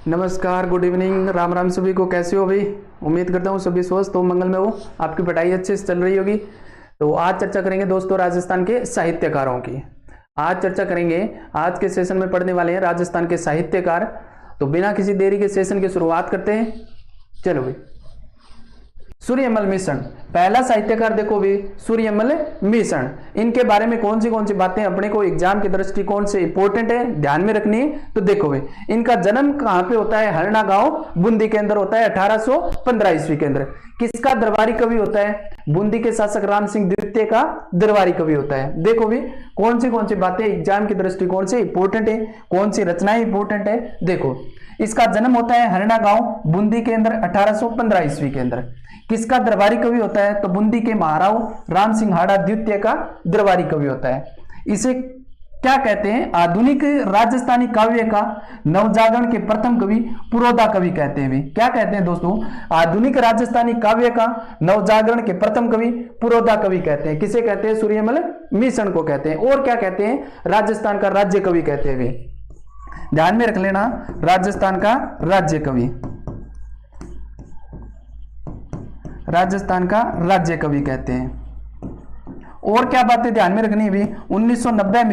नमस्कार, good evening, Ram Ram सभी को। कैसे हो भाई? उम्मीद करता हूँ सभी स्वस्थ हो, मंगल में हो, आपकी पढ़ाई अच्छे से चल रही होगी। तो आज चर्चा करेंगे दोस्तों राजस्थान के साहित्यकारों की। आज चर्चा करेंगे, आज के सेशन में पढ़ने वाले हैं राजस्थान के साहित्यकार। तो बिना किसी देरी के सेशन की शुरुआत करते हैं। चलो भाई, सूर्यमल मिश्रण पहला साहित्यकार देखो भी, सूर्यमल मिश्रण। इनके बारे में कौन सी बातें अपने को एग्जाम के दृष्टिकोण से इंपॉर्टेंट है, ध्यान में रखनी है। तो देखो भाई, इनका जन्म कहां पे होता है? हरना गांव बूंदी के अंदर होता है 1815 ईस्वी के अंदर। किसका दरबारी कवि होता है? बूंदी के शासक राम सिंह द्वितीय का दरबारी कवि होता है। देखो भी कौन सी बातें एग्जाम के दृष्टिकोण से इंपॉर्टेंट है, कौन सी रचनाएं इंपॉर्टेंट है। देखो, इसका जन्म होता है हरना गांव बूंदी के अंदर 1815 ईस्वी के अंदर। किसका दरबारी कवि होता है? तो बूंदी के महाराव राम सिंह हाड़ा द्वितीय का दरबारी कवि होता है। इसे क्या कहते हैं? आधुनिक राजस्थानी काव्य का नवजागरण के प्रथम कवि पुरोधा कवि कहते हैं। क्या कहते हैं दोस्तों? आधुनिक राजस्थानी काव्य का नवजागरण के प्रथम कवि पुरोधा कवि कहते हैं। किसे कहते हैं? सूर्यमल मिश्रण को कहते हैं। और क्या कहते हैं? राजस्थान का राज्य कवि कहते हैं। ध्यान में रख लेना, राजस्थान का राज्य कवि, राजस्थान का राज्य कवि कहते हैं। और क्या बातें ध्यान में रखनी है भी? 1990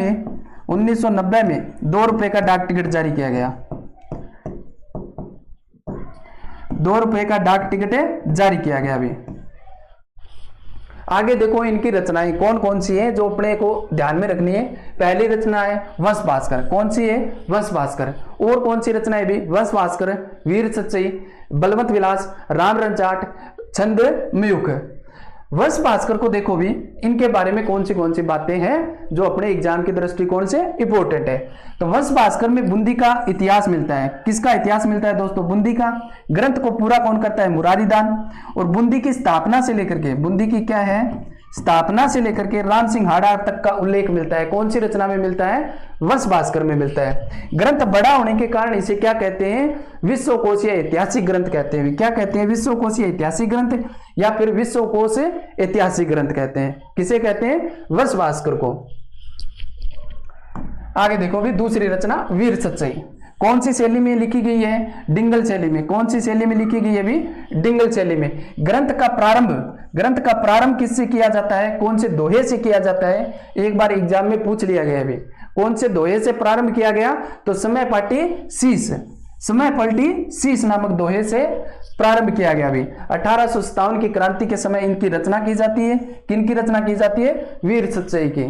में 2 रुपए का डाक टिकट जारी किया गया। 2 रुपए का डाक टिकट जारी किया गया। अभी आगे देखो इनकी रचनाएं कौन कौन सी है जो अपने को ध्यान में रखनी है। पहली रचना है वंश भास्कर। कौन सी है? वंश भास्कर। और कौन सी रचना है भी? वंश भास्कर, वीर सच्चई, बलवंत विलास, राम रंजाट, छंद मयूख। वंश भास्कर को देखो भी, इनके बारे में कौन सी बातें हैं जो अपने एग्जाम के दृष्टिकोण से इंपॉर्टेंट है। तो वंश भास्कर में बूंदी का इतिहास मिलता है। किसका इतिहास मिलता है दोस्तों? बूंदी का। ग्रंथ को पूरा कौन करता है? मुरारीदान। और बूंदी की स्थापना से लेकर के, बूंदी की क्या है? स्थापना से लेकर के राम सिंह हाड़ा तक का उल्लेख मिलता है। कौन सी रचना में मिलता है? वंश भास्कर में मिलता है। ग्रंथ बड़ा होने के कारण इसे क्या कहते हैं? विश्वकोशीय ऐतिहासिक ग्रंथ कहते हैं। क्या कहते हैं? विश्वकोशीय ऐतिहासिक ग्रंथ या फिर विश्वकोश ऐतिहासिक ग्रंथ कहते हैं। किसे कहते हैं? वंश भास्कर को। आगे देखो भी, दूसरी रचना वीर सच्चई। कौन सी शैली में लिखी गई है? डिंगल शैली में। कौन सी शैली में लिखी गई है भी? डिंगल शैली में। ग्रंथ का प्रारंभ किससे किया जाता है? कौन से दोहे से किया जाता है? एक बार एग्जाम में पूछ लिया गया है। कौन से दोहे से प्रारंभ किया गया? तो समय पलटी शीश नामक दोहे से प्रारंभ किया गया। 1857 की क्रांति के समय इनकी रचना की जाती है। किनकी रचना की जाती है? वीर सच्चई की।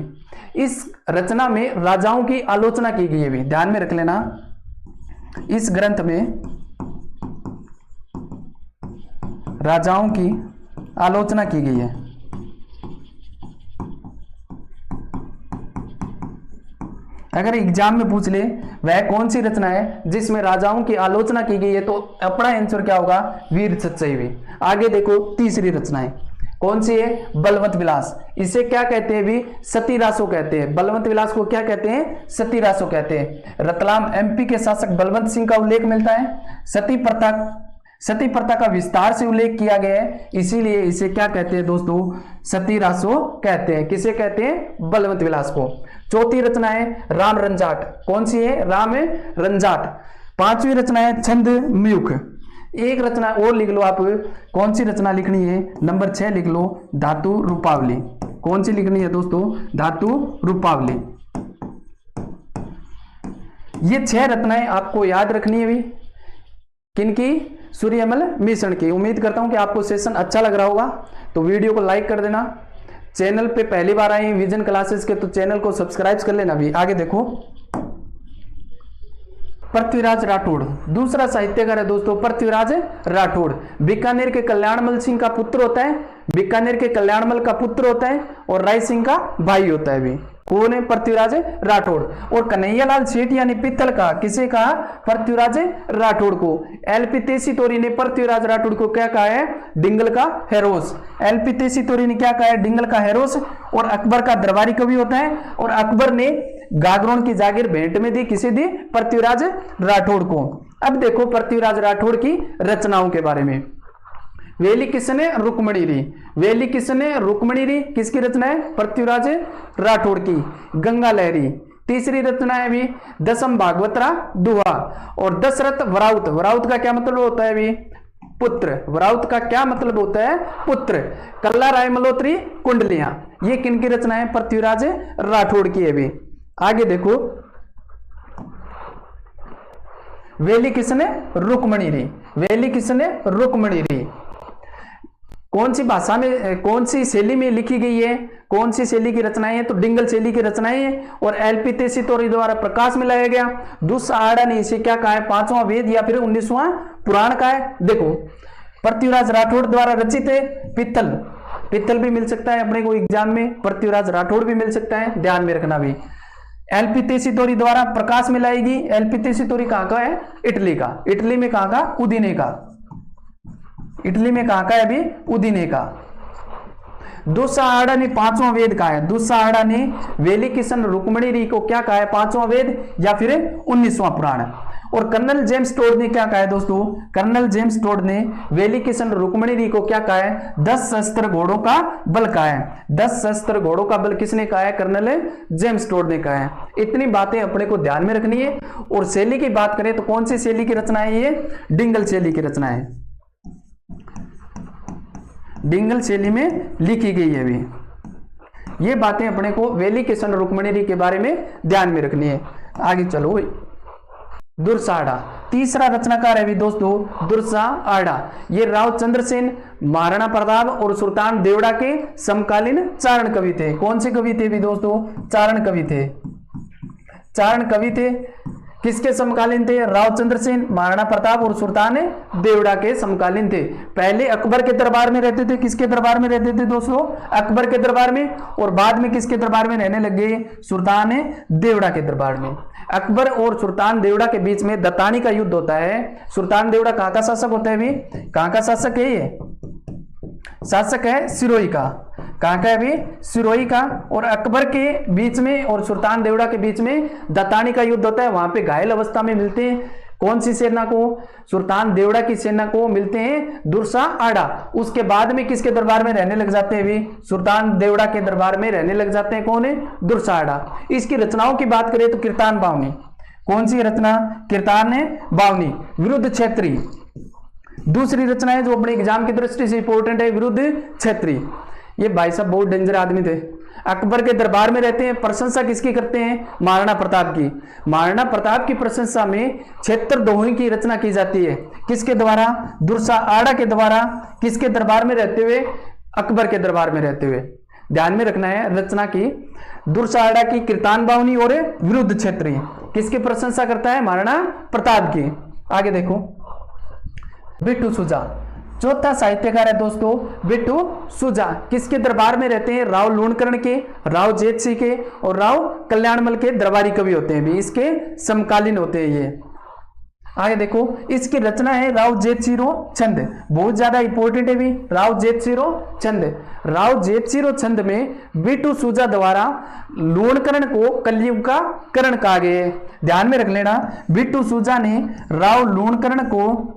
इस रचना में राजाओं की आलोचना की गई है। ध्यान में रख लेना, इस ग्रंथ में राजाओं की आलोचना की गई है। अगर एग्जाम में पूछ ले वह कौन सी रचना है जिसमें राजाओं की आलोचना की गई है, तो अपना आंसर क्या होगा? वीर सच्चई भी। आगे देखो, तीसरी रचना है कौन सी है? बलवंत विलास। इसे क्या कहते हैं भी? सती रासो कहते हैं। बलवंत विलास को क्या कहते हैं? सती रासो कहते हैं। रतलाम एमपी के शासक बलवंत सिंह का उल्लेख मिलता है। सती प्रथा का विस्तार से उल्लेख किया गया है, इसीलिए इसे क्या कहते हैं दोस्तों? सती रासो कहते हैं। किसे कहते हैं? बलवंत विलास को। चौथी रचना है राम रंजाट। कौन सी है? राम रंजाट। पांचवी रचना है छंद मयूख। एक रचना और लिख लो आप, कौन सी रचना लिखनी है? नंबर 6 लिख लो, धातु रूपावली। कौन सी लिखनी है दोस्तों? धातु रूपावली। ये 6 रचनाएं आपको याद रखनी है भी। किनकी? सूर्यमल मिश्रण की। उम्मीद करता हूं कि आपको सेशन अच्छा लग रहा होगा। तो वीडियो को लाइक कर देना। चैनल पे पहली बार आए विजन क्लासेस के तो चैनल को सब्सक्राइब कर लेना भी। आगे देखो, पृथ्वीराज राठौड़ दूसरा साहित्यकार है दोस्तों। पृथ्वीराज राठौड़ बीकानेर के कल्याणमल सिंह का पुत्र होता है। बीकानेर के कल्याणमल का पुत्र होता है और राय सिंह का भाई होता है भी। कौन है? पृथ्वीराज राठौड़। और कन्हैयालाल सेठ यानी पित्तल का, किसे कहा? पृथ्वीराज राठौड़ को। एलपी तेसी तोरी ने पृथ्वीराज राठौड़ को क्या कहा है? डिंगल का हेरोस। एलपी तेसी तोरी ने क्या कहा है? डिंगल का हेरोस। और अकबर का दरबारी कवि होता है। और अकबर ने गागरोन की जागीर भेंट में दी। किसे दी? पृथ्वीराज राठौड़ को। अब देखो पृथ्वीराज राठौड़ की रचनाओं के बारे में। वेली किसने? रुक्मणी री। वेली किसने? रुक्मणी री। किसकी रचना है? पृथ्वीराज राठौड़ की। गंगा लहरी तीसरी रचना है भी दशम भागवतरा दुहा। और दशरथ वराउत, वराउत का क्या मतलब होता है भी पुत्र, वराउत का क्या मतलब होता है पुत्र। कल्ला राय मल्होत्री कुंडलियां, ये किनकी रचना है, पृथ्वीराज राठौड़ की है भी। आगे देखो वेली किसने, रुक्मणी री, वेली किसने, रुक्मणी री। कौन सी भाषा में, कौन सी शैली में लिखी गई है, कौन सी शैली की रचनाएं हैं, तो डिंगल शैली की रचनाएं हैं। और एलपी तेसीतोरी द्वारा प्रकाश में लाया गया। दुस्साहड़ा ने इसे क्या कहा है, 5वां वेद या फिर 19वां पुराण का है। देखो पृथ्वीराज राठौड़ द्वारा रचित है। पित्तल, पित्तल भी मिल सकता है अपने को एग्जाम में, पृथ्वीराज राठौड़ भी मिल सकता है, ध्यान में रखना भी। एलपी तेसीतोरी द्वारा प्रकाश में लाएगी। एलपी तेसीतोरी कहां का है, इटली का। इटली में कहां का, उदीने का। इटली में कहां का है अभी, उदीने का। दुस्साहड़ा ने 5वां वेद कहा है। दुस्साहड़ा ने वेली किशन रुक्मणी री को क्या कहा है, 5वां वेद या फिर 19वां पुराण। और कर्नल जेम्स टोड ने क्या कहा है दोस्तों, कर्नल जेम्स टोड ने वेली किशन रुक्मणी री को क्या कहा है, 10 शस्त्र घोड़ों का बल कहा है। 10 शस्त्र घोड़ों का बल किसने कहा है, कर्नल जेम्स टोड ने कहा है। इतनी बातें अपने को ध्यान में रखनी है। और शैली की बात करें तो कौन सी शैली की रचना है, ये डिंगल शैली की रचना है, डिंगल शैली में लिखी गई है भी। ये बातें अपने को वेली किशन रुक्मणी री के बारे में ध्यान में रखनी है। आगे चलो भाई, दुर्साहड़ा तीसरा रचनाकार है भी दोस्तों, दुर्साहड़ा। ये राव चंद्रसेन, महाराणा प्रताप और सुल्तान देवड़ा के समकालीन चारण कवि थे। कौन से कवि थे भी दोस्तों, चारण कवि थे। चारण कवि थे, किसके समकालीन थे, राव चंद्रसेन, महाराणा प्रताप और सुल्तान देवड़ा के समकालीन थे। पहले अकबर के दरबार में रहते थे। किसके दरबार में रहते थे दोस्तों, अकबर के दरबार में। और बाद में किसके दरबार में रहने लग गए, सुल्तान देवड़ा के दरबार में। अकबर और सुल्तान देवड़ा के बीच में दत्तानी का युद्ध होता है। सुल्तान देवड़ा कहां का शासक होता है भी, कहां का शासक है, ये शासक है सिरोही का। कहां का है भी, सिरोही का। और अकबर के बीच में और सुल्तान देवड़ा के बीच में दत्तानी का युद्ध होता है। वहां पे घायल अवस्था में मिलते हैं कौन सी सेना को, सुल्तान देवड़ा की सेना को मिलते हैं दुर्साहड़ा। उसके बाद में किसके दरबार में रहने लग जाते हैं भी, सुल्तान देवड़ा के दरबार में रहने लग जाते हैं कौन है, दुर्साहड़ा। इसकी रचनाओं की बात करें तो कीर्तान बावनी, कौन सी रचना, कीर्तान बावनी। विरुद्ध क्षेत्री दूसरी रचना है जो अपने एग्जाम की दृष्टि से इंपॉर्टेंट है, विरुद्ध क्षेत्री। ये भाई साहब बहुत डेंजर आदमी थे, अकबर के दरबार में रहते हैं। प्रशंसा किसकी करते हैं, महाराणा प्रताप की। महाराणा प्रताप की प्रशंसा में क्षेत्र दोहे की रचना की जाती है। किसके द्वारा, दुर्साहड़ा के द्वारा। किसके दरबार में रहते हुए, अकबर के दरबार में रहते हुए। ध्यान में रखना है रचना की, दुर्साहड़ा की कीर्तान बावनी और विरुद्ध क्षेत्री। किसकी प्रशंसा करता है, महाराणा प्रताप की। आगे देखो बिट्टू सुजा चौथा साहित्यकार है दोस्तों, बिट्टू सुजा। किसके दरबार में रहते हैं, राव लूणकरण के, राव जेठ सिंह के और राव कल्याणमल के दरबारी कवि होते हैं भी, इसके समकालीन होते हैं ये। आगे देखो इसकी रचना है राव जेठसिरो छंद, बहुत ज्यादा इंपॉर्टेंट है भी, राव जेठसिरो छंद। राव जेठसिरो छंद में बिट्टू सुजा द्वारा लूणकरण को कलयुग का करण कहा गया है। ध्यान में रख लेना, बिट्टू सुजा ने राव लूणकरण को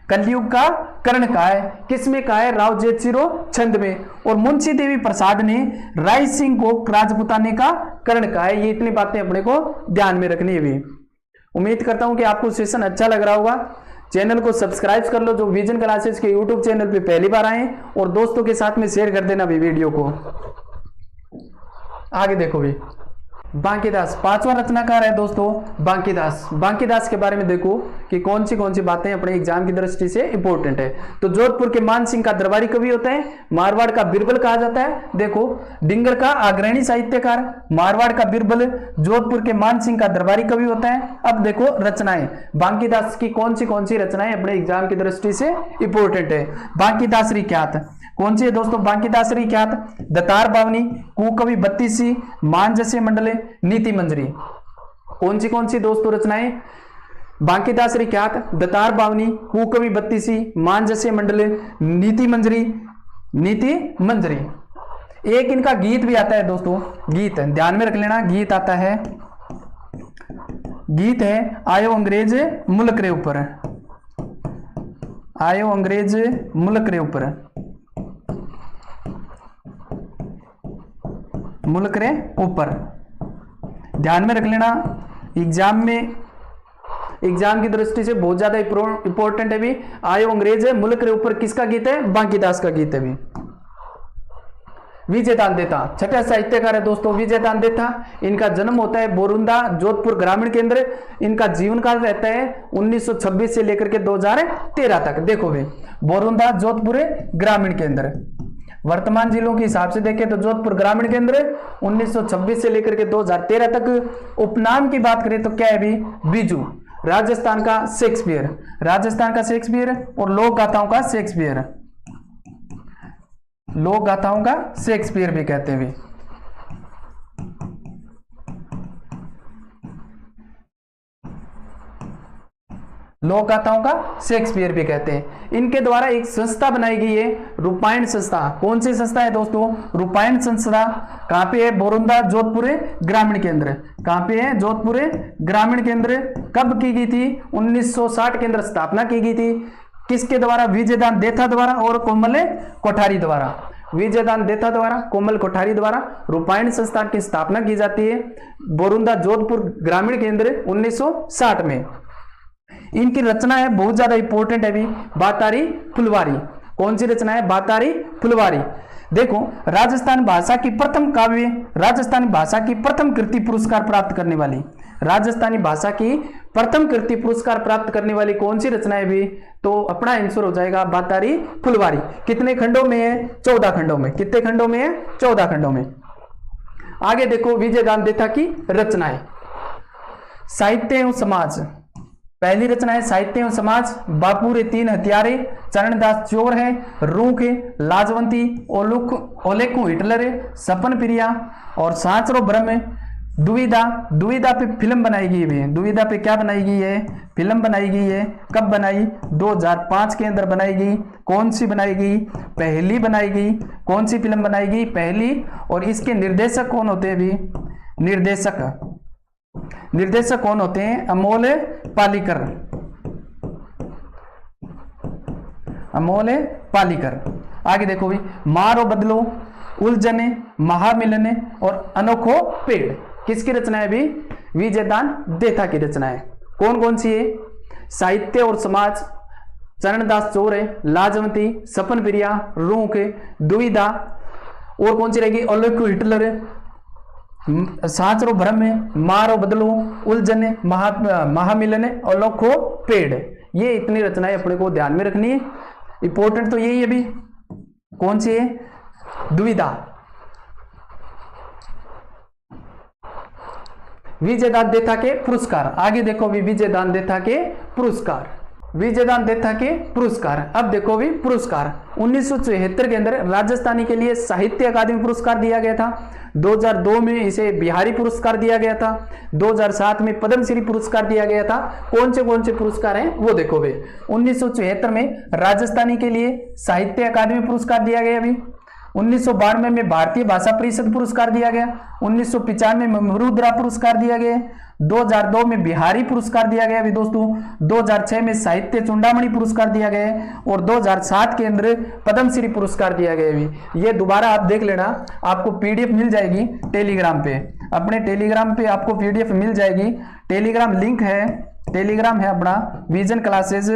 कलयुग का कर्ण कहा है। किसमें कहा है, राव जेठसिरो छंद में। और मुंशी देवी प्रसाद ने राय सिंह को राजपुताने का कर्ण कहा है। ये इतनी बातें अपने को ध्यान में रखनी है भी। उम्मीद करता हूं कि आपको सेशन अच्छा लग रहा होगा। चैनल को सब्सक्राइब कर लो जो विजन क्लासेस के यूट्यूब चैनल पे पहली बार आए, और दोस्तों के साथ में शेयर कर देना भी वीडियो को। आगे देखो भी बांकीदास पांचवा रचनाकार है दोस्तों, बांकीदास। बांकीदास के बारे में देखो कि कौन सी बातें अपने एग्जाम की दृष्टि से इंपॉर्टेंट है। तो जोधपुर के मान सिंह का दरबारी कवि होता है, मारवाड़ का बिरबल कहा जाता है। देखो डिंगर का अग्रणी साहित्यकार, मारवाड़ का बिरबल, जोधपुर के मान सिंह का दरबारी कवि होता है। अब देखो रचनाएं, बांकीदास की कौन सी रचनाएं अपने एग्जाम की दृष्टि से इंपॉर्टेंट है। बांकीदासरी ख्यात कौन सी है दोस्तों, बांकीदासरी ख्यात, दतार बावनी, कुकवि बत्तीसी, मान जैसे मंडले, नीति मंजरी। कौन सी दोस्तों रचनाएं, बांकीदासरी ख्यात, दतार बावनी, कुकवि बत्तीसी, मान जैसे मंडले, नीति मंजरी। एक इनका गीत भी आता है दोस्तों, गीत ध्यान में रख लेना, गीत आता है, गीत है आयो अंग्रेज मुल्क रे ऊपर, आयो अंग्रेज मुल्क रे ऊपर, मुल्क रे ऊपर। ध्यान में रख लेना, एग्जाम की दृष्टि से बहुत ज्यादा इंपॉर्टेंट है भी। आयो अंग्रेज है मुल्क के ऊपर किसका गीत है? बांकीदास का गीत है भी। विजयदान देता छठा साहित्यकार है दोस्तों विजयदान देता। इनका जन्म होता है बोरुंदा जोधपुर ग्रामीण केंद्र। इनका जीवन काल रहता है 1926 से लेकर के 2013 तक। देखो भाई बोरुंदा जोधपुर ग्रामीण केंद्र, वर्तमान जिलों के हिसाब से देखें तो जोधपुर ग्रामीण केंद्र 1926 से लेकर के 2013 तक। उपनाम की बात करें तो क्या है भी? बीजू, राजस्थान का शेक्सपियर, राजस्थान का शेक्सपियर और लोक गाथाओं का शेक्सपियर, लोक गाथाओं का शेक्सपियर भी कहते हैं भी। लोक गाथाओं का शेक्सपियर भी कहते हैं। इनके द्वारा एक संस्था बनाई गई है रूपायण संस्था। कौन सी संस्था है दोस्तों? रूपायण संस्था। कहां पे है? बोरुंदा जोधपुर ग्रामीण केंद्र। कहां पे है? जोधपुर ग्रामीण केंद्र। कब की गई थी? 1960 के अंदर स्थापना की गई थी। किसके द्वारा? विजयदान देथा द्वारा और कोमल कोठारी द्वारा। विजयदान देथा द्वारा, कोमल कोठारी द्वारा रूपायण संस्था की स्थापना की जाती है बोरुंदा जोधपुर ग्रामीण केंद्र 1960 में। इनकी रचना है बहुत ज्यादा इंपॉर्टेंट है भी, बातारी फुलवारी। कौन सी रचना है? बातारी फुलवारी। देखो राजस्थान भाषा की प्रथम काव्य, राजस्थानी भाषा की प्रथम कृति पुरस्कार प्राप्त करने वाली, राजस्थानी भाषा की प्रथम कृति पुरस्कार प्राप्त करने वाली कौन सी रचना है भी? तो अपना आंसर हो जाएगा बातारी फुलवारी। कितने खंडों में है? 14 खंडों में। कितने खंडों में है? 14 खंडों में। आगे देखो विजयदान देथा की रचनाएं। साहित्य एवं समाज, पहली रचना है साहित्य एवं समाज। बापू रे 3 हथियारे, चरणदास चोर है, रूख है, लाजवंती, ओलेखू हिटलर है, सपन प्रिया और सांचरो ब्रह्म। दुविधा, दुविधा पे फिल्म बनाई गई है। दुविधा पे क्या बनाई गई है? फिल्म बनाई गई है। कब बनाई? 2005 के अंदर बनाई गई। कौन सी बनाई गई? पहली बनाई गई। कौन सी फिल्म बनाई गई? पहली। और इसके निर्देशक कौन होते हैं भी? निर्देशक कौन होते हैं? अमोल पालेकर, अमोल पालेकर। आगे देखो भी मारो बदलो, उलझने, महामिलने और अनोखो पेड़ किसकी रचना है भी? विजयदान देथा की रचना है। कौन कौन सी है? साहित्य और समाज, चरणदास चोर है, लाजवंती, सपन प्रिया, रूख, दुविधा और कौन सी रहेगी? ओलेखू हिटलर, सांचरो भ्रम, मारो बदलो, उलझने, महामिलने और अनोखो पेड़। ये इतनी रचनाएं अपने को ध्यान में रखनी है। इंपॉर्टेंट तो यही है भी। कौन सी है? दुविधा। विजयदान देथा के पुरस्कार। आगे देखो भी विजयदान देथा के पुरस्कार, विजयदान देथा के पुरस्कार। अब देखो भी पुरस्कार 1974 के अंदर राजस्थानी के लिए साहित्य अकादमी पुरस्कार दिया गया था। 2002 में इसे बिहारी पुरस्कार दिया गया था। 2007 में पद्मश्री पुरस्कार दिया गया था। कौन से पुरस्कार हैं वो देखो वे। 1974 में राजस्थानी के लिए साहित्य अकादमी पुरस्कार दिया गया भी। 1992 में भारतीय भाषा परिषद पुरस्कार दिया गया। 1995 में मरुद्रा पुरस्कार दिया गया। 2002 में बिहारी पुरस्कार दिया गया भी दोस्तों। 2006 में साहित्य चूड़ामणि पुरस्कार दिया गया और 2007 के अंदर पद्मश्री पुरस्कार दिया गया भी। ये दोबारा आप देख लेना, आपको पीडीएफ मिल जाएगी टेलीग्राम पे। अपने टेलीग्राम पे आपको पीडीएफ मिल जाएगी। टेलीग्राम लिंक है, टेलीग्राम है अपना विजन क्लासेस,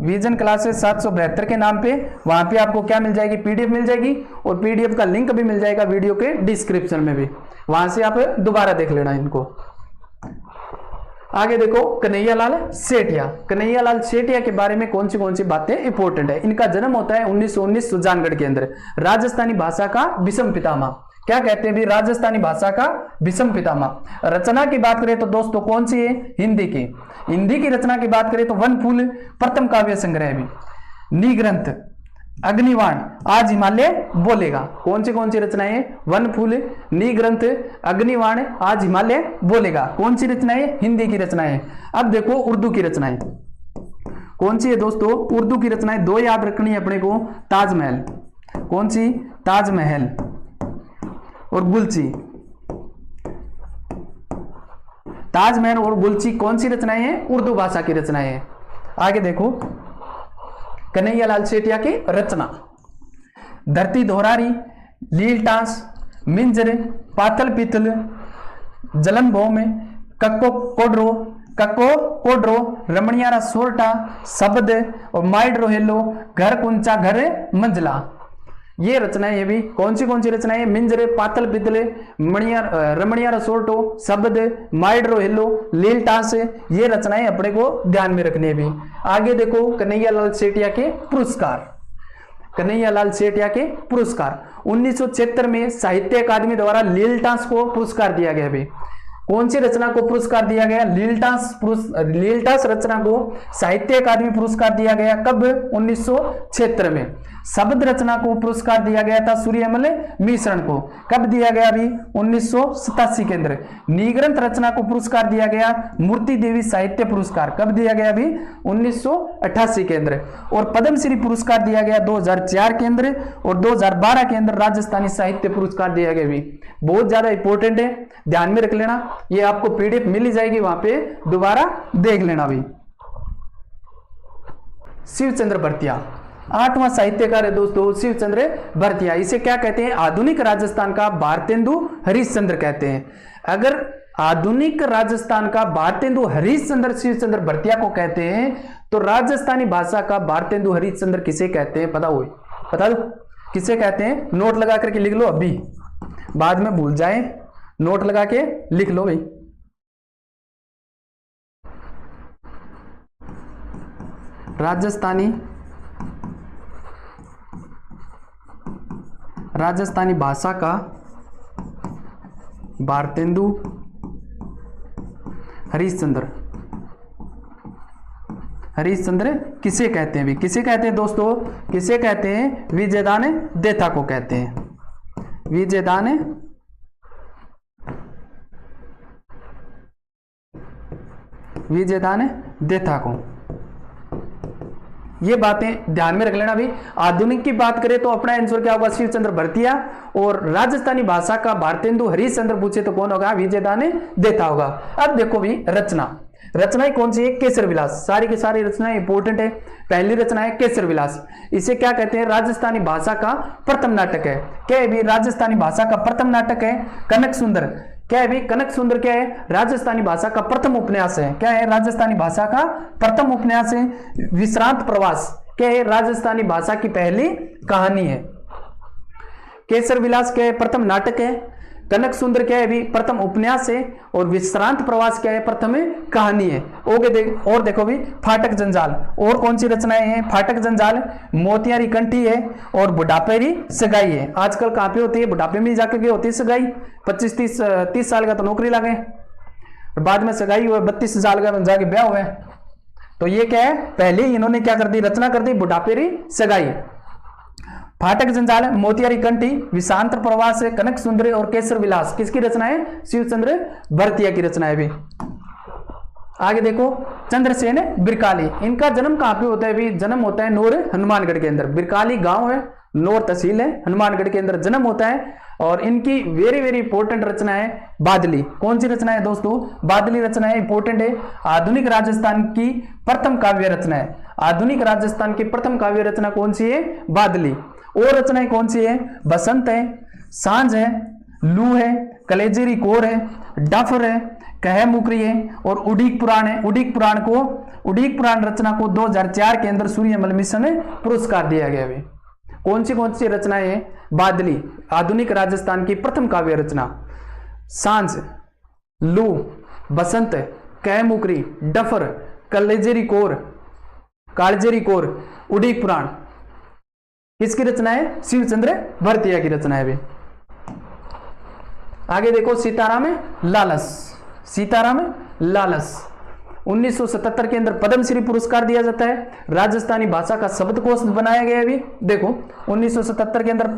विजन क्लासेस 772 के नाम पे। वहां पे आपको क्या मिल जाएगी? पीडीएफ मिल जाएगी और पीडीएफ का लिंक भी मिल जाएगा वीडियो के डिस्क्रिप्शन में भी। वहां से आप दोबारा देख लेना इनको। आगे देखो कन्हैयालाल सेठिया। कन्हैयालाल सेठिया के बारे में कौन सी बातें इंपॉर्टेंट है? इनका जन्म होता है 1919 सुजानगढ़ के अंदर। राजस्थानी भाषा का विषम पितामह। क्या कहते हैं भी? राजस्थानी भाषा का विषम पितामह। रचना की बात करें तो दोस्तों कौन सी है? हिंदी की। हिंदी की रचना की बात करें तो वन फूल प्रथम काव्य संग्रह भी, निग्रंथ, अग्निवाण, आज हिमालय बोलेगा। कौन सी रचनाएं हैं? वन फूल, निग्रंथ, अग्निवाण, आज हिमालय बोलेगा। कौन सी रचनाएं? हिंदी की रचनाएं। अब देखो उर्दू की रचनाएं कौन सी है दोस्तों? उर्दू की रचनाएं दो याद रखनी है अपने को। ताजमहल। कौन सी? ताजमहल और गुलची। ताजमहल और गुलची कौन सी रचनाएं हैं? उर्दू भाषा की रचनाएं हैं। आगे देखो कन्हैयालाल सेठिया की रचना। धरती दोहरारी, लील टांस, मिंजर, पातल पितल, जलन भौम, कक्को कोड्रो, रमणियारा सोरटा, शब्द और माइड रोहेलो, घर कुंचा घर मंजला। ये रचनाएं, ये भी कौन सी रचनाएं? मिंजरे, पातल पितले, रमणिया रसोटो, शब्द, माइड्रो हेलो, लील टास, ये रचनाएं अपने को ध्यान में रखने भी। आगे देखो कन्हैयालाल सेठिया के पुरस्कार। कन्हैयालाल सेठिया के पुरस्कार 1976 में साहित्य अकादमी द्वारा लील टास को पुरस्कार दिया गया। भी कौन सी रचना को पुरस्कार दिया गया? लीलटास रचना को साहित्य अकादमी पुरस्कार दिया गया। कब? 1976 में। शब्द रचना को पुरस्कार दिया गया था सूर्यमल मिश्रण को। कब दिया गया? अभी 1987 के अंदर। निग्रंथ रचना को पुरस्कार दिया गया मूर्ति देवी साहित्य पुरस्कार। कब दिया गया? अभी 1988 के अंदर। और पद्मश्री पुरस्कार दिया गया 2004 के अंदर और 2012 के अंदर राजस्थानी साहित्य पुरस्कार दिया गया। भी बहुत ज्यादा इंपॉर्टेंट है, ध्यान में रख लेना। ये आपको पीडीएफ मिल ही जाएगी, वहां पे दोबारा देख लेना। भी शिवचंद्र भरतिया 8वां साहित्यकार है दोस्तों, शिवचंद्र भरतिया। इसे क्या कहते हैं? आधुनिक राजस्थान का भारतेंदु हरिश्चंद्र कहते हैं। अगर आधुनिक राजस्थान का भारतेंदु हरिश्चंद्र शिवचंद्र भरतिया को कहते हैं, तो राजस्थानी भाषा का भारतेंदु हरिश्चंद्र किसे कहते हैं? बता दो किसे कहते हैं? नोट लगा करके लिख लो, अभी बाद में भूल जाए, नोट लगा के लिख लो भाई। राजस्थानी भाषा का भारतेंदु हरिश्चंद्र किसे कहते हैं? भी किसे कहते हैं दोस्तों? किसे कहते हैं? विजयदान देथा को कहते हैं। विजयदान देथा को। ये बातें ध्यान में रख लेना। भी आधुनिक की बात करें तो अपना आंसर क्या होगा? शिवचंद्र भरतिया। और राजस्थानी भाषा का भारतेंदु हरिश्चंद्र पूछे तो कौन होगा? विजयदान देथा होगा। अब देखो भी रचनाएं कौन सी है? केसर विलास। सारी की सारी रचनाएं इंपोर्टेंट है। पहली रचना है केसर विलास। इसे क्या कहते हैं? राजस्थानी भाषा का प्रथम नाटक है। क्या है भी? राजस्थानी भाषा का प्रथम नाटक है। कनक सुंदर क्या है भी? कनक सुंदर क्या है? राजस्थानी भाषा का प्रथम उपन्यास है। क्या है? राजस्थानी भाषा का प्रथम उपन्यास है। विश्रांत प्रवास क्या है? राजस्थानी भाषा की पहली कहानी है। केसर विलास क्या है? प्रथम नाटक है। कनक सुंदर क्या है? भी प्रथम उपन्यास है। और विश्रांत प्रवास क्या है? प्रथम कहानी है। और देखो भी फाटक जंजाल। और कौन सी रचनाएं हैं? फाटक जंजाल, मोतियारी कंठी है और बुढ़ापेरी सगाई है। आजकल कहां पे होती है? बुढ़ापे में जाकर के होती है सगाई। 25-30 साल का तो नौकरी लगे, बाद में सगाई हुए 32 साल का जाके ब्याह हुए। तो ये क्या है? पहले इन्होंने क्या कर दी? रचना कर दी बुढ़ापेरी सगाई। फाटक जंजाल, मोतियारी कंठी, विश्रांत प्रवास, कनक सुंदर और केसर विलास किसकी रचना है? शिवचंद्र भरतिया की रचना है। भी आगे देखो चंद्रसेन बिरकाली। इनका जन्म कहां पे होता है? भी जन्म होता है नोर हनुमानगढ़ के अंदर। बिरकाली गांव है, नोर तहसील है, हनुमानगढ़ के अंदर जन्म होता है। और इनकी वेरी वेरी इंपॉर्टेंट रचना है बादली। कौन सी रचना है दोस्तों? बादली रचना है, इंपॉर्टेंट है। आधुनिक राजस्थान की प्रथम काव्य रचना है। आधुनिक राजस्थान की प्रथम काव्य रचना कौन सी है? बादली। और रचनाएं कौन सी है? बसंत है, सांझ है, लू है, कलेजेरी कोर है, डफर है, कह मुकरी है और उड़ीक पुराण है। उड़ीक पुराण रचना को 2004 के अंदर सूर्यमल मिश्र ने पुरस्कार दिया गया है। कौन सी रचनाएं हैं? बादली आधुनिक राजस्थान की प्रथम काव्य रचना। सांझ, लू, बसंत, कह मुकरी, डफर, कलेजेरी कोर, उड़ीक पुराण किसकी रचना है? शिवचंद्र भरतिया की रचना है। भी आगे देखो सीताराम लालस 1977 के अंदर पद्मश्री पुरस्कार दिया जाता है। राजस्थानी भाषा का शब्दकोश बनाया गया है। भी देखो 1977 के अंदर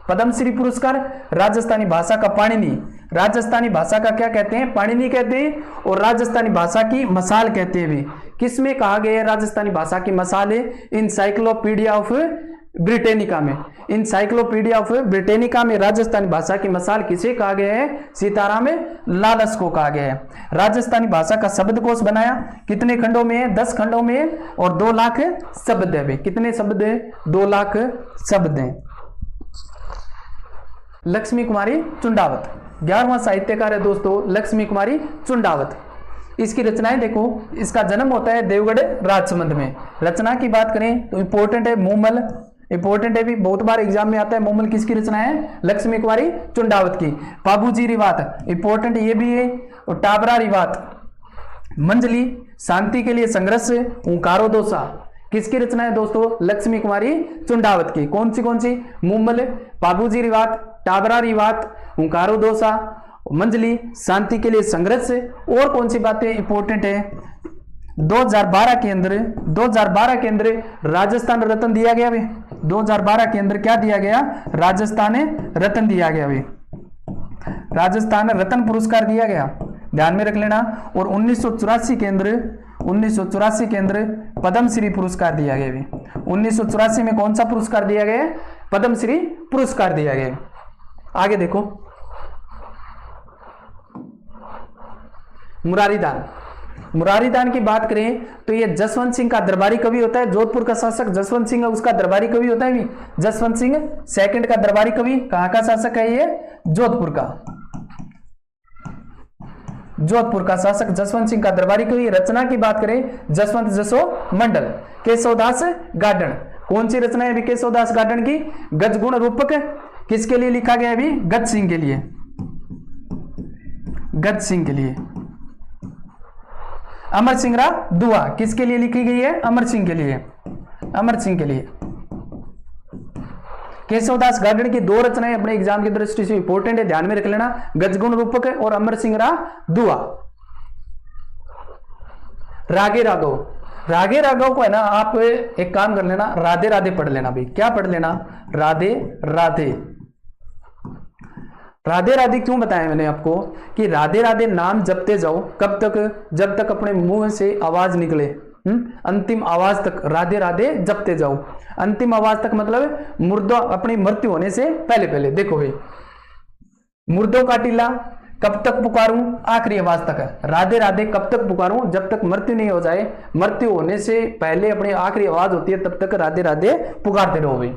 पद्मश्री पुरस्कार। राजस्थानी भाषा का पाणिनि, राजस्थानी भाषा का क्या कहते हैं? पाणिनि कहते हैं। और राजस्थानी भाषा की मसाल कहते हैं। भी किसमें कहा गया है राजस्थानी भाषा की मसाल है? इंसाइक्लोपीडिया ऑफ ब्रिटेनिका में। इंसाइक्लोपीडिया ऑफ ब्रिटेनिका में राजस्थानी भाषा की मसाल किसे कहा गया है? सीताराम लालस को कहा गया है। राजस्थानी भाषा का शब्दकोश बनाया। कितने खंडों में है? 10 खंडों में है और 2 लाख शब्द है। कितने शब्द है? 2 लाख शब्द हैं। लक्ष्मी कुमारी चुंडावत। 11वां साहित्यकार है दोस्तों लक्ष्मी कुमारी चुंडावत। इसकी रचनाएं देखो, इसका जन्म होता है देवगढ़ राजसमंद में। रचना की बात करें तो इंपॉर्टेंट है मूमल, इंपॉर्टेंट है भी, बहुत बार एग्जाम में आता है। मूमल किसकी रचना है? लक्ष्मी कुमारी चुंडावत की। पाबूजी रिवात इंपॉर्टेंट ये भी है। और टाबरा रिवात, मंजली, शांति के लिए संघर्ष, ओंकारो दोसा किसकी रचना है दोस्तों? लक्ष्मी कुमारी चुंडावत की। कौन सी? मूमल, पाबूजी रिवात, टाबरा रिवात, ओंकारो दोसा, मंजली, शांति के लिए संघर्ष। और कौन सी बातें इंपॉर्टेंट है? 2012 के अंदर राजस्थान रत्न दिया गया वे। 2012 के अंदर क्या दिया गया? राजस्थान रत्न दिया गया वे, राजस्थान रत्न पुरस्कार दिया गया, ध्यान में रख लेना। और 1984 के अंदर पद्मश्री पुरस्कार दिया गया वे। 1984 में कौन सा पुरस्कार दिया गया? पद्मश्री पुरस्कार दिया गया। आगे देखो, मुरारीदान की बात करें तो ये जसवंत सिंह का दरबारी कवि होता है। जोधपुर का शासक जसवंत सिंह है, उसका दरबारी कवि होता है जसवंत सिंह सेकंड का दरबारी कवि। कहां का शासक है ये? जोधपुर का शासक जसवंत सिंह का दरबारी कवि। रचना की बात करें जसवंत जसो मंडल। केशवदास गार्डन, कौन सी रचना है अभी केशवदास गार्डन की? गजगुण रूपक किसके लिए लिखा गया अभी? गज सिंह के लिए। अमर सिंह रा दुआ किसके लिए लिखी गई है? अमर सिंह के लिए। केशवदास गार्डन की 2 रचनाएं अपने एग्जाम की दृष्टि से इंपॉर्टेंट है, ध्यान में रख लेना, गजगुण रूपक और अमर सिंह रा दुआ। रागे राघव को है ना, आप एक काम कर लेना, राधे राधे पढ़ लेना भाई। क्या पढ़ लेना? राधे राधे क्यों बताया मैंने आपको कि राधे राधे नाम जपते जाओ। कब तक? जब तक अपने मुंह से आवाज निकले, अंतिम आवाज तक राधे राधे जपते जाओ। अंतिम आवाज तक मतलब मुर्दों अपनी मृत्यु होने से पहले। देखो भाई, मुर्दों का टीला कब तक पुकारूं? आखिरी आवाज तक। राधे राधे कब तक पुकारूं? जब तक मृत्यु नहीं हो जाए। मृत्यु होने से पहले अपनी आखिरी आवाज होती है, तब तक राधे राधे पुकारते रहो भाई।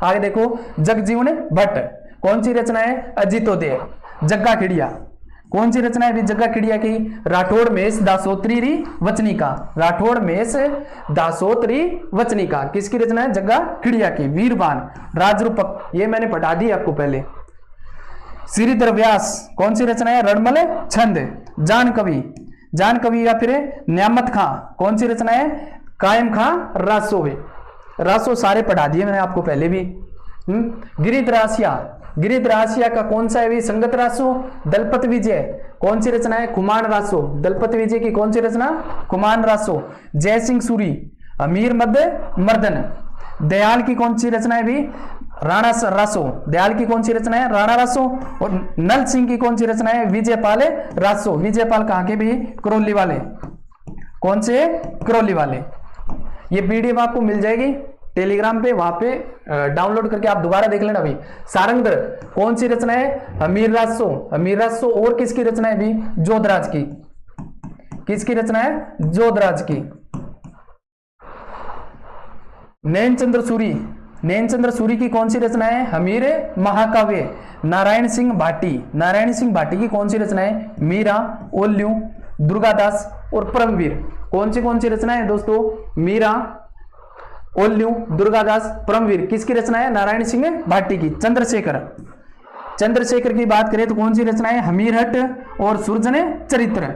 आगे देखो, जगजीवन भट्ट, कौन सी रचना है? अजितोदय। जग्गा खिड़िया, कौन सी रचना है भी? जग्गा खिड़िया की। राठौड़ मेष दासोत्री री वचनिका, किसकी रचना है? जग्गा खिड़िया की। वीरबान, राजरूपक, ये मैंने पढ़ा दी आपको पहले। श्रीधर व्यास, कौन सी रचना है? रणमल छंद। जान कवि या फिर न्यामत खां, कौन सी रचना है? कायम खां रासो सारे पढ़ा दिए मैंने आपको पहले भी। गिरिद्रासिया का कौन सा है भी? संगत रासो। दलपत विजय, कौन सी रचना है? खुमान रासो। दलपत विजय की कौन सी रचना? खुमान रासो। जय सिंह सूरी, अमीर मध्य मर्दन। दयाल की कौन सी रचना है भी? राणा रासो। दयाल की कौन सी रचना है? राणा रासो। और नल सिंह की कौन सी रचना है? विजयपाल रासो। विजयपाल कहां के भी? करौली वाले। कौन से? करौली वाले। ये पीडीएफ आपको मिल जाएगी टेलीग्राम पे, वहां पे डाउनलोड करके आप दोबारा देख लेना भाई। सारंगधर, कौन सी रचना है? अमीर रासो। और किसकी रचना है भी? जोधराज की। किसकी रचना है? जोधराज की। नैनचंद्र सूरी की कौन सी रचना है? हमीर महाकाव्य। नारायण सिंह भाटी की कौन सी रचना है? मीरा, ओल्लू, दुर्गादास और परमवीर। कौन सी रचना है दोस्तों? मीरा, ओल्लू, दुर्गादास, परमवीर। किसकी रचना है? नारायण सिंह भाटी की। चंद्रशेखर की बात करें तो कौन सी रचना है? हमीरहट और सुरजन चरित्र।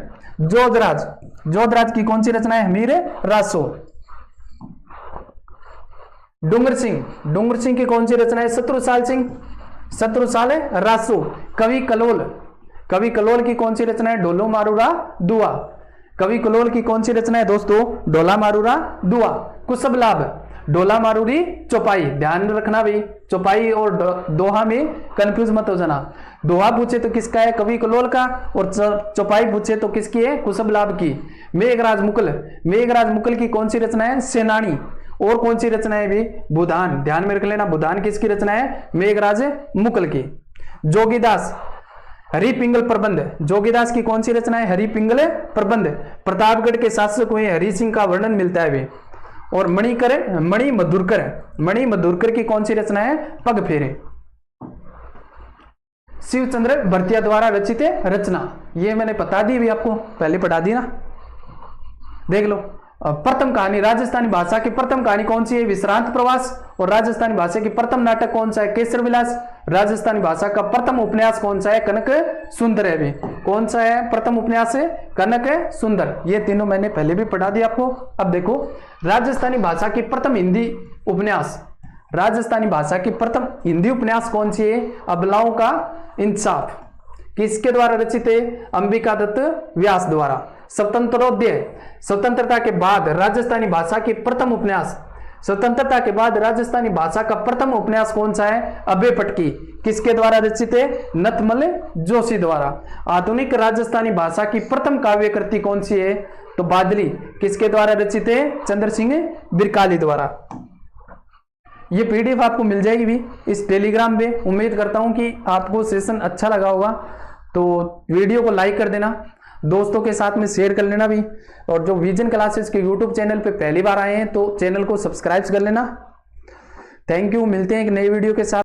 जोधराज की कौन सी रचना है? हमीर रासो। डूंगर सिंह की कौन सी रचना है? शत्रुसाल रासो। कवि कलोल की कौन सी रचना है? डोलो मारूरा दुआ। कवि कलोल की कौन सी रचना है दोस्तों? डोला मारूरा दुआ। कुसब लाभ, डोला मारूरी चौपाई, ध्यान रखना भाई, चौपाई और दोहा में कंफ्यूज मत हो जाना। दोहा पूछे तो किसका है? कवि कलोल का। और चौपाई पूछे तो किसकी है? कुसब लाभ की। मेघराज मुकुल की कौन सी रचना है? सेनानी। और कौन सी रचना है भी? बुधान, ध्यान में रख लेना, बुधान किसकी रचना है? मेघराज मुकुल की। जोगीदास, हरिपिंगल प्रबंध। जोगीदास की कौन सी रचना है? हरिपिंगल प्रबंध। प्रतापगढ़ के शासक हुए हरि सिंह का वर्णन मिलता है वे। और मणि मधुरकर की कौन सी रचना है? पग फेरे। शिवचंद्र भरतिया द्वारा रचित रचना, ये मैंने बता दी भी आपको, पहले पढ़ा दी ना, देख लो। प्रथम कहानी राजस्थानी भाषा की प्रथम कहानी कौन सी है? विश्रांत प्रवास। और राजस्थानी भाषा की प्रथम नाटक कौन सा है? केसर विलास। राजस्थानी भाषा का प्रथम उपन्यास कौन सा है? कनक सुंदर है भी। कौन सा है प्रथम उपन्यास? है कनक सुंदर। ये तीनों मैंने पहले भी पढ़ा दिया आपको। अब देखो, राजस्थानी भाषा की प्रथम हिंदी उपन्यास, राजस्थानी भाषा की प्रथम हिंदी उपन्यास कौन सी है? अबलाओं का इंसाफ। किसके द्वारा रचित है? अंबिका दत्त व्यास द्वारा। स्वतंत्रोदय, स्वतंत्रता के बाद राजस्थानी भाषा की प्रथम उपन्यास, स्वतंत्रता के बाद राजस्थानी भाषा का प्रथम उपन्यास कौन सा है? अभय पटकी। किसके द्वारा रचित है? नथमल जोशी द्वारा। आधुनिक राजस्थानी भाषा की प्रथम काव्य कृति कौन सी है? तो बादली। किसके द्वारा रचित है? चंद्र सिंह बिरकाली द्वारा। ये पीडीएफ आपको मिल जाएगी भी इस टेलीग्राम पे। उम्मीद करता हूं कि आपको सेशन अच्छा लगा होगा, तो वीडियो को लाइक कर देना, दोस्तों के साथ में शेयर कर लेना भी। और जो विजन क्लासेस के यूट्यूब चैनल पे पहली बार आए हैं तो चैनल को सब्सक्राइब कर लेना। थैंक यू, मिलते हैं एक नई वीडियो के साथ।